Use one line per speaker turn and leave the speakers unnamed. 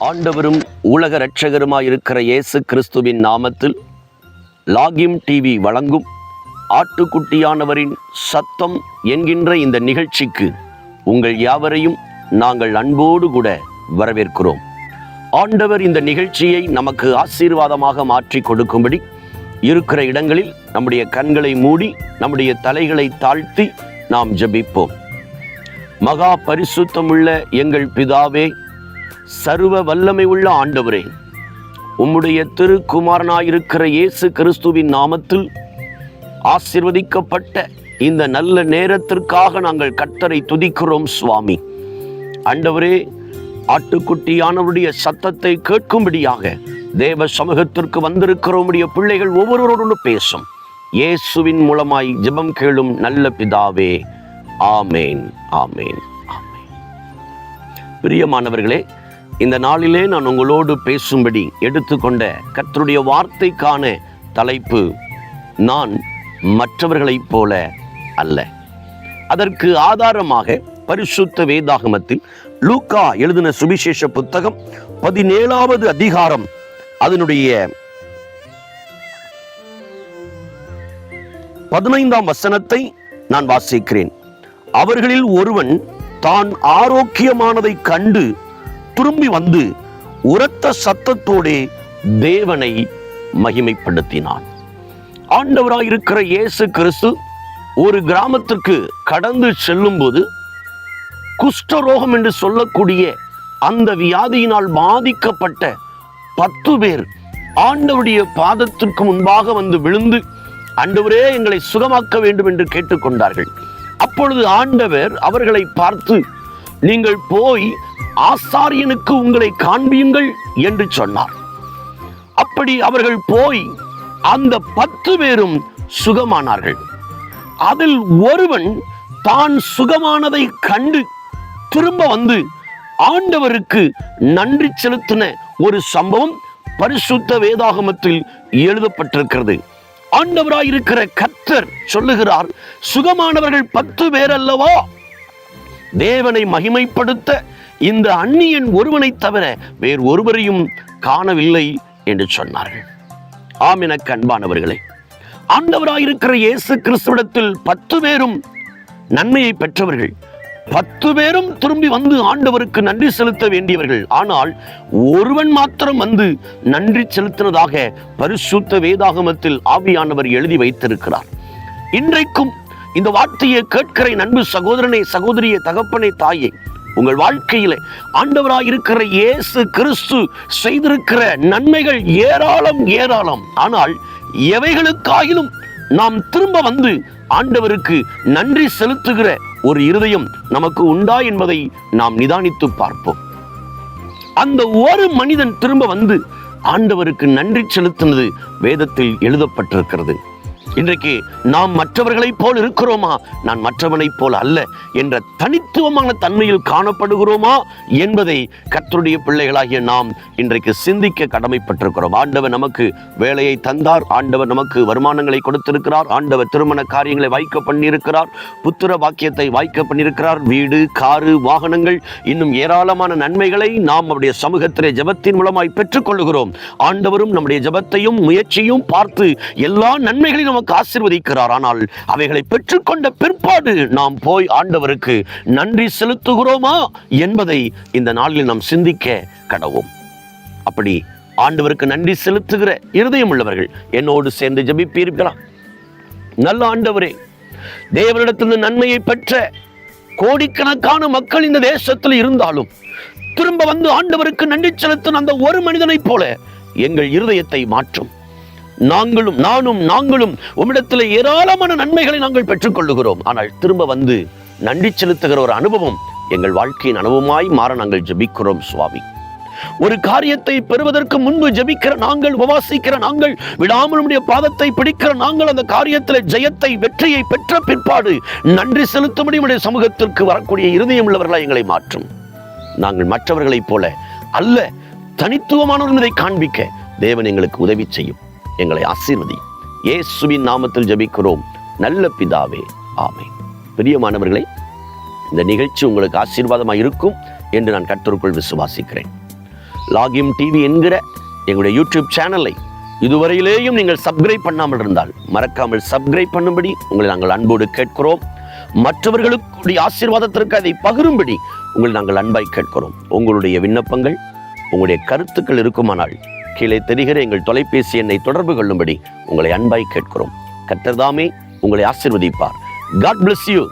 ஆண்டவரும் உலக இரட்சகருமாயிருக்கிற இயேசு கிறிஸ்துவின் நாமத்தில் லாகிம் டிவி வழங்கும் ஆட்டுக்குட்டியானவரின் சத்தம் என்கின்ற இந்த நிகழ்ச்சிக்கு உங்கள் யாவரையும் நாங்கள் அன்போடு கூட வரவேற்கிறோம். ஆண்டவர் இந்த நிகழ்ச்சியை நமக்கு ஆசீர்வாதமாக மாற்றி கொடுக்கும்படி இருக்கிற இடங்களில் நம்முடைய கண்களை மூடி நம்முடைய தலைகளை தாழ்த்தி நாம் ஜெபிப்போம். மகா பரிசுத்தமுள்ள எங்கள் பிதாவே, சர்வ வல்லமை உள்ள ஆண்டவரே, உம்முடைய திருக்குமாரனாயிருக்கிற இயேசு கிறிஸ்துவின் நாமத்தில் ஆசீர்வதிக்கப்பட்ட இந்த நல்ல நேரத்திற்காக நாங்கள் கர்த்தரை துதிக்கிறோம் சுவாமி. ஆண்டவரே, ஆட்டுக்குட்டியானவருடைய சத்தத்தை கேட்கும்படியாக தேவ சமூகத்திற்கு வந்திருக்கிற உம்முடைய பிள்ளைகள் ஒவ்வொருவரோடு பேசும். இயேசுவின் மூலமாய் ஜெபம் கேளும் நல்ல பிதாவே, ஆமேன், ஆமேன், ஆமேன். பிரியமானவர்களே, இந்த நாளிலே நான் உங்களோடு பேசும்படி எடுத்துக்கொண்ட கர்த்தருடைய வார்த்தைக்கான தலைப்பு, நான் மற்றவர்களைப் போல அல்ல. அதற்கு ஆதாரமாக பரிசுத்த வேதாகமத்தில் லூக்கா எழுதின சுவிசேஷ புத்தகம் 17வது அதிகாரம் அதனுடைய 15ஆம் வசனத்தை நான் வாசிக்கிறேன். அவர்களில் ஒருவன் தான் ஆரோக்கியமானதை கண்டு திரும்பி வந்து உரத்த சத்தத்தோடே தேவனை மகிமைப்படுத்தினான். ஆண்டவராயிருக்கிற இயேசு கிறிஸ்து ஒரு கிராமத்திற்கு கடந்து செல்லும் போது குஷ்டரோகம் என்று சொல்லக்கூடிய அந்த வியாதியினால் பாதிக்கப்பட்ட 10 பேர் ஆண்டவருடைய பாதத்திற்கு முன்பாக வந்து விழுந்து, ஆண்டவரே எங்களை சுகமாக்க வேண்டும் என்று கேட்டுக்கொண்டார்கள். அப்பொழுது ஆண்டவர் அவர்களை பார்த்து, நீங்கள் போய் ஆசாரியனுக்கு உங்களை காண்பியுங்கள் என்று சொன்னார். அப்படி அவர்கள் போய் அந்த 10 பேரும் சுகமானார்கள். அதில் ஒருவன் தான் சுகமானதை கண்டு திரும்ப வந்து ஆண்டவருக்கு நன்றி செலுத்தின ஒரு சம்பவம் பரிசுத்த வேதாகமத்தில் எழுதப்பட்டிருக்கிறது. ஆண்டவராயிருக்கிற கர்த்தர் சொல்லுகிறார், சுகமானவர்கள் 10 பேர் அல்லவா? தேவனை மகிமைப்படுத்த இந்த அந்நியன் ஒருவனை தவிர வேறு ஒருவரையும் காணவில்லை என்று சொன்னார்கள். ஆம், எனக்கு அன்பானவர்களே, ஆண்டவராயிருக்கிற இயேசு கிறிஸ்துவிடத்தில் 10 பேரும் நன்மையை பெற்றவர்கள். 10 பேரும் திரும்பி வந்து ஆண்டவருக்கு நன்றி செலுத்த வேண்டியவர்கள். ஆனால் ஒருவன் மாத்திரம் வந்து நன்றி செலுத்தினதாக பரிசுத்த வேதாகமத்தில் ஆவியானவர் எழுதி வைத்திருக்கிறார். இன்றைக்கும் இந்த வார்த்தையை கேட்கிற அன்பு சகோதரனே, சகோதரியே, தகப்பனே, தாயே, உங்கள் வாழ்க்கையில ஆண்டவராயிருக்கிற இயேசு கிறிஸ்து செய்திருக்கிற நன்மைகள் ஏராளம் ஏராளம். ஆனால் எவைகளுக்காயிலும் நாம் திரும்ப வந்து ஆண்டவருக்கு நன்றி செலுத்துகிற ஒரு இருதயம் நமக்கு உண்டா என்பதை நாம் நிதானித்து பார்ப்போம். அந்த ஒரு மனிதன் திரும்ப வந்து ஆண்டவருக்கு நன்றி செலுத்தினது வேதத்தில் எழுதப்பட்டிருக்கிறது. இன்றைக்கு நாம் மற்றவர்களைப் போல் இருக்கிறோமா, நான் மற்றவனைப் போல் அல்ல என்ற தனித்துவமான தன்மையில் காணப்படுகிறோமா என்பதை கர்த்தருடைய பிள்ளைகளாகிய நாம் இன்றைக்கு சிந்திக்க கடமைப்பட்டிருக்கிறோம். ஆண்டவர் நமக்கு வேலையை தந்தார், ஆண்டவர் நமக்கு வருமானங்களை கொடுத்திருக்கிறார், ஆண்டவர் திருமண காரியங்களை வாய்க்க பண்ணியிருக்கிறார், புத்திர வாக்கியத்தை வாய்க்க பண்ணியிருக்கிறார், வீடு, காரு, வாகனங்கள், இன்னும் ஏராளமான நன்மைகளை நாம் நம்முடைய சமூகத்திலே ஜெபத்தின் மூலமாய் பெற்றுக்கொள்கிறோம். ஆண்டவரும் நம்முடைய ஜெபத்தையும் முயற்சியும் பார்த்து எல்லா நன்மைகளையும் ஆசீர்வதிக்கிறார். ஆனால் அவைகளை பெற்றுக்கொண்ட பிற்பாடு நாம் போய் ஆண்டவருக்கு நன்றி செலுத்துகிறோமா என்பதை இந்த நாளில் நாம் சிந்திக்க கடவோம். அப்படி ஆண்டவருக்கு நன்றி செலுத்துகிற இருதயம் உள்ளவர்கள் என்னோடு சேர்ந்து ஜெபிப்பீர்களா? நல்ல ஆண்டவரே, தேவனிடத்திலிருந்து நன்மையை பெற்ற கோடிக்கணக்கான மக்கள் இந்த தேசத்தில் இருந்தாலும் திரும்ப வந்து ஆண்டவருக்கு நன்றி செலுத்தின அந்த ஒரு மனிதனைப் போல எங்கள் இருதயத்தை மாற்றும். நாங்களும் உம்மிடத்தில் ஏராளமான நன்மைகளை நாங்கள் பெற்றுக்கொள்ளுகிறோம். ஆனால் திரும்ப வந்து நன்றி செலுத்துகிற ஒரு அனுபவம் எங்கள் வாழ்க்கையின் அனுபவமாய் மாற நாங்கள் ஜெபிக்கிறோம் சுவாமி. ஒரு காரியத்தை பெறுவதற்கு முன்பு ஜெபிக்கிற நாங்கள், உபவாசிக்கிற நாங்கள், விடாமல் உம்முடைய பாதத்தை பிடிக்கிற நாங்கள், அந்த காரியத்தில் ஜெயத்தை, வெற்றியை பெற்ற பிற்பாடு நன்றி செலுத்தும்படி உம்முடைய சமூகத்திற்கு வரக்கூடிய இருதயம் உள்ளவர்களாய் எங்களை மாற்றும். நாங்கள் மற்றவர்களைப் போல அல்ல, தனித்துவமானவர்களை காண்பிக்க தேவன் எங்களுக்கு உதவி செய்யும். எங்களை ஆசீர்வதி. இயேசுவின் நாமத்தில் ஜெபிக்கிறோம் நல்ல பிதாவே, ஆமென். பிரியமானவர்களே, இந்த நிகழ்ச்சி உங்களுக்கு ஆசீர்வாதமாக இருக்கும் என்று நான் கர்த்தருக்குள் விசுவாசிக்கிறேன். லாகிம் டிவி என்கிற எங்களுடைய யூடியூப் சேனலை இதுவரையிலேயும் நீங்கள் சப்ஸ்கிரைப் பண்ணாமல் இருந்தால் மறக்காமல் சப்ஸ்கிரைப் பண்ணும்படி உங்களை நாங்கள் அன்போடு கேட்கிறோம். மற்றவர்களுடைய ஆசீர்வாதத்திற்கு அதை பகிரும்படி உங்களை நாங்கள் அன்பாய் கேட்கிறோம். உங்களுடைய விண்ணப்பங்கள், உங்களுடைய கருத்துக்கள் இருக்குமானால் கீழே தெரிகிற எங்கள் தொலைபேசி எண்ணை தொடர்பு கொள்ளும்படி உங்களை அன்பாய் கேட்கிறோம். கர்த்தர் தாமே உங்களை ஆசீர்வதிப்பார். God bless you.